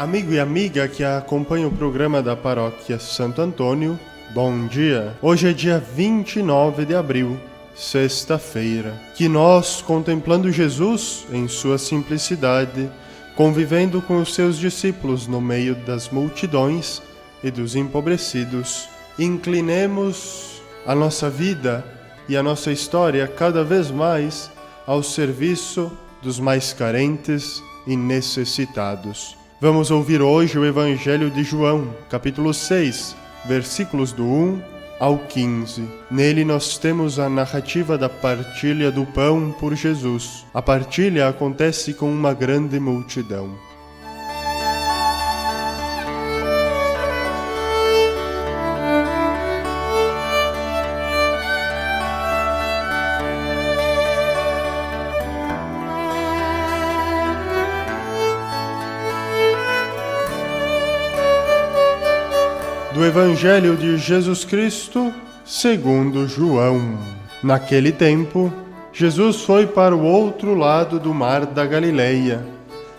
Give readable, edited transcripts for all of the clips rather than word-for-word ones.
Amigo e amiga que acompanha o programa da Paróquia Santo Antônio, bom dia! Hoje é dia 29 de abril, sexta-feira. Que nós, contemplando Jesus em sua simplicidade, convivendo com os seus discípulos no meio das multidões e dos empobrecidos, inclinemos a nossa vida e a nossa história cada vez mais ao serviço dos mais carentes e necessitados. Vamos ouvir hoje o Evangelho de João, capítulo 6, versículos do 1 ao 15. Nele nós temos a narrativa da partilha do pão por Jesus. A partilha acontece com uma grande multidão. Do Evangelho de Jesus Cristo, segundo João. Naquele tempo, Jesus foi para o outro lado do mar da Galileia,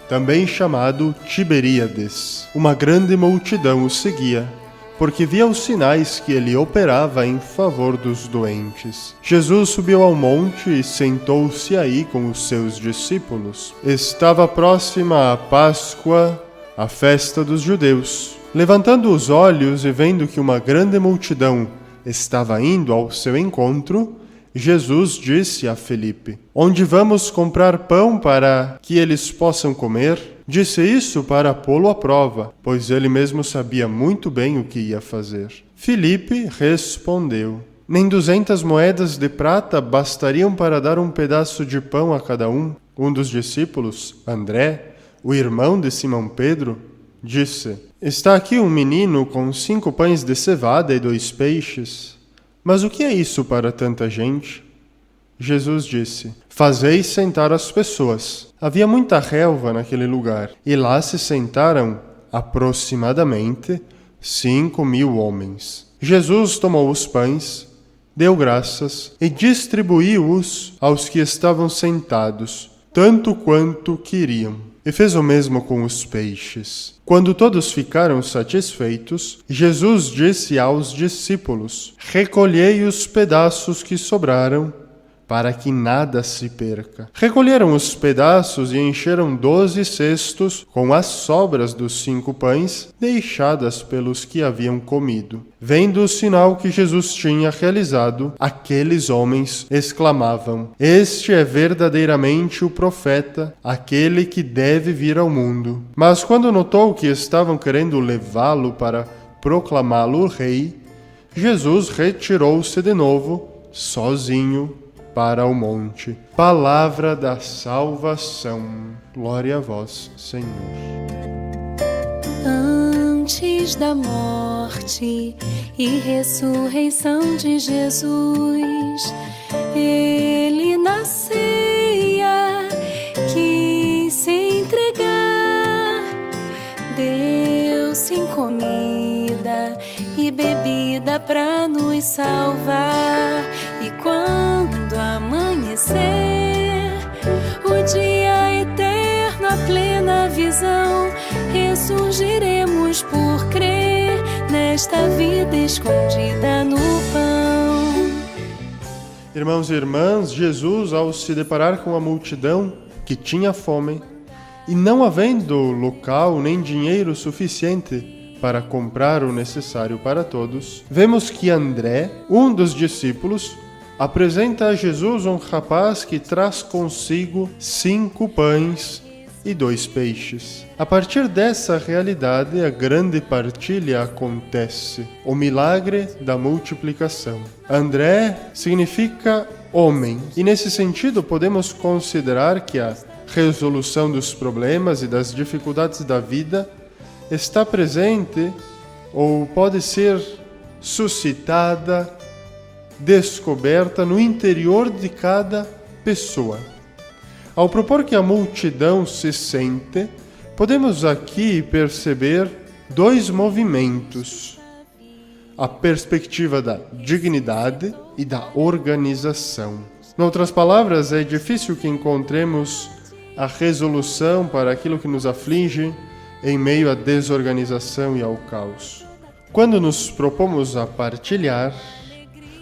também chamado Tiberíades. Uma grande multidão o seguia, porque via os sinais que ele operava em favor dos doentes. Jesus subiu ao monte e sentou-se aí com os seus discípulos. Estava próxima a Páscoa, a festa dos judeus. Levantando os olhos e vendo que uma grande multidão estava indo ao seu encontro, Jesus disse a Felipe: "Onde vamos comprar pão para que eles possam comer?" Disse isso para pô-lo à prova, pois ele mesmo sabia muito bem o que ia fazer. Felipe respondeu: "Nem 200 moedas de prata bastariam para dar um pedaço de pão a cada um?" Um dos discípulos, André, o irmão de Simão Pedro, disse: "Está aqui um menino com 5 pães de cevada e 2 peixes. Mas o que é isso para tanta gente?" Jesus disse: "Fazei sentar as pessoas." Havia muita relva naquele lugar, e lá se sentaram aproximadamente 5.000 homens. Jesus tomou os pães, deu graças e distribuiu-os aos que estavam sentados, tanto quanto queriam. E fez o mesmo com os peixes. Quando todos ficaram satisfeitos, Jesus disse aos discípulos: "Recolhei os pedaços que sobraram, para que nada se perca." Recolheram os pedaços e encheram 12 cestos com as sobras dos 5 pães deixadas pelos que haviam comido. Vendo o sinal que Jesus tinha realizado, aqueles homens exclamavam: "Este é verdadeiramente o profeta, aquele que deve vir ao mundo." Mas quando notou que estavam querendo levá-lo para proclamá-lo rei, Jesus retirou-se de novo, sozinho, para o monte. Palavra da salvação. Glória a vós, Senhor. Antes da morte e ressurreição de Jesus, ele na ceia quis se entregar, deu-se em comida e bebida para nos salvar. E quando amanhecer, o dia eterno, a plena visão, ressurgiremos por crer nesta vida escondida no pão. Irmãos e irmãs, Jesus, ao se deparar com a multidão que tinha fome, e não havendo local nem dinheiro suficiente para comprar o necessário para todos, vemos que André, um dos discípulos, apresenta a Jesus um rapaz que traz consigo 5 pães e 2 peixes. A partir dessa realidade, a grande partilha acontece, o milagre da multiplicação. André significa homem, e nesse sentido podemos considerar que a resolução dos problemas e das dificuldades da vida está presente ou pode ser suscitada, descoberta no interior de cada pessoa. Ao propor que a multidão se sente, podemos aqui perceber 2 movimentos: a perspectiva da dignidade e da organização. Em outras palavras, é difícil que encontremos a resolução para aquilo que nos aflige em meio à desorganização e ao caos. Quando nos propomos a partilhar,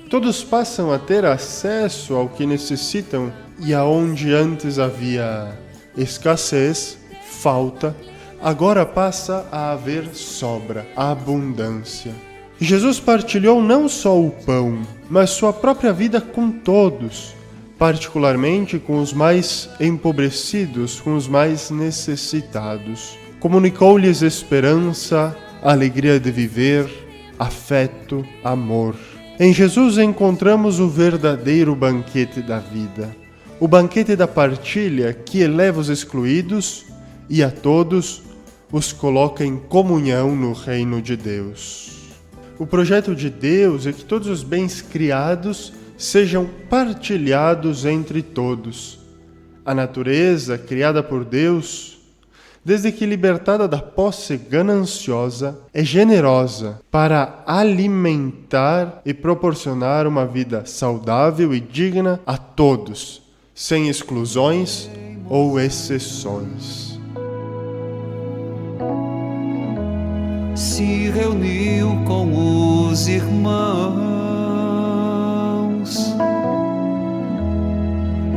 todos passam a ter acesso ao que necessitam e aonde antes havia escassez, falta, agora passa a haver sobra, abundância. E Jesus partilhou não só o pão, mas sua própria vida com todos, particularmente com os mais empobrecidos, com os mais necessitados. Comunicou-lhes esperança, alegria de viver, afeto, amor. Em Jesus encontramos o verdadeiro banquete da vida, o banquete da partilha que eleva os excluídos e a todos os coloca em comunhão no reino de Deus. O projeto de Deus é que todos os bens criados sejam partilhados entre todos. A natureza, criada por Deus, desde que libertada da posse gananciosa, é generosa para alimentar e proporcionar uma vida saudável e digna a todos, sem exclusões ou exceções. Se reuniu com os irmãos.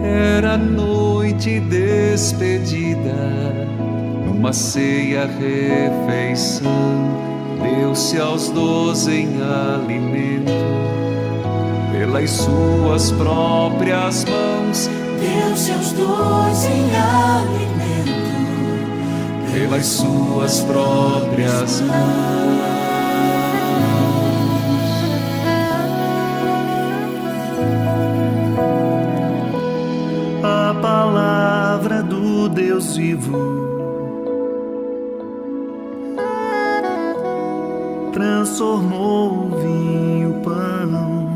Era noite despedida, numa ceia refeição. Deu-se aos 12 em alimento, pelas suas próprias mãos. Deu-se aos 12 em alimento, Pelas suas próprias mãos. A palavra do Deus vivo transformou o vinho pão.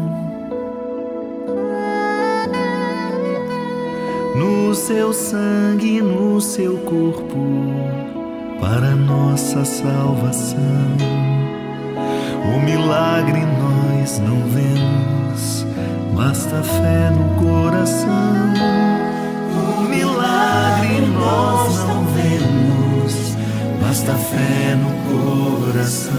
No seu sangue, no seu corpo, para nossa salvação. O milagre nós não vemos, basta fé no coração. O milagre nós não vemos, basta fé no coração.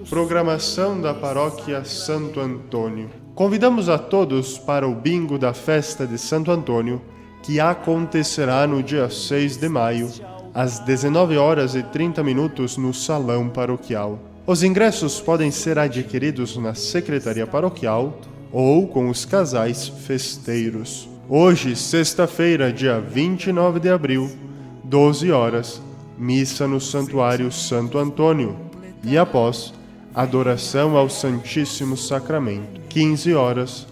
Programação da Paróquia Santo Antônio. Convidamos a todos para o bingo da festa de Santo Antônio, que acontecerá no dia 6 de maio, às 19h30 no Salão Paroquial. Os ingressos podem ser adquiridos na Secretaria Paroquial ou com os casais festeiros. Hoje, sexta-feira, dia 29 de abril, 12 horas, missa no Santuário Santo Antônio e após, adoração ao Santíssimo Sacramento. 15 horas,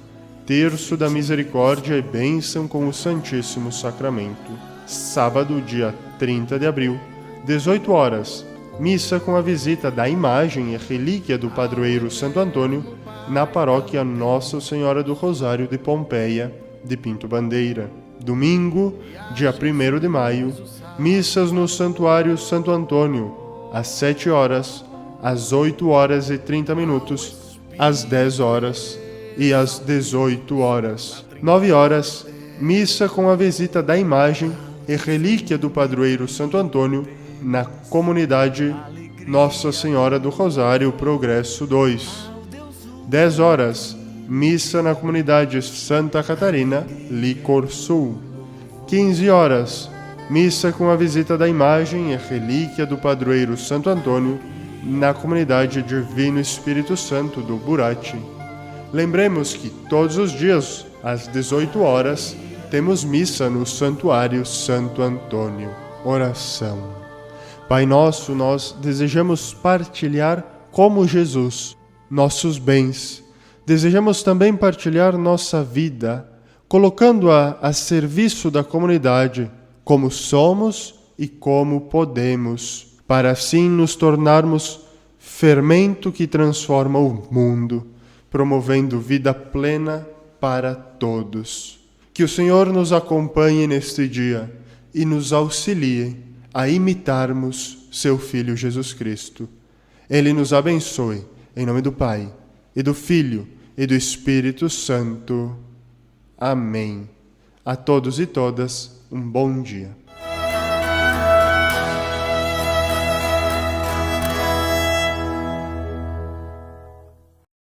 terço da misericórdia e bênção com o Santíssimo Sacramento. Sábado, dia 30 de abril, 18 horas, missa com a visita da imagem e relíquia do padroeiro Santo Antônio na paróquia Nossa Senhora do Rosário de Pompeia, de Pinto Bandeira. Domingo, dia 1º de maio, missas no Santuário Santo Antônio, às 7 horas, às 8h30, às 10 horas e às 18 horas. 9 horas, missa com a visita da imagem e relíquia do padroeiro Santo Antônio na comunidade Nossa Senhora do Rosário Progresso 2. 10 horas, missa na comunidade Santa Catarina, Licor Sul. 15 horas, missa com a visita da imagem e relíquia do padroeiro Santo Antônio na comunidade Divino Espírito Santo do Burati. Lembremos que todos os dias, às 18 horas, temos missa no Santuário Santo Antônio. Oração. Pai nosso, nós desejamos partilhar como Jesus nossos bens. Desejamos também partilhar nossa vida, colocando-a a serviço da comunidade, como somos e como podemos, para assim nos tornarmos fermento que transforma o mundo, promovendo vida plena para todos. Que o Senhor nos acompanhe neste dia e nos auxilie a imitarmos seu Filho Jesus Cristo. Ele nos abençoe, em nome do Pai, e do Filho, e do Espírito Santo. Amém. A todos e todas, um bom dia.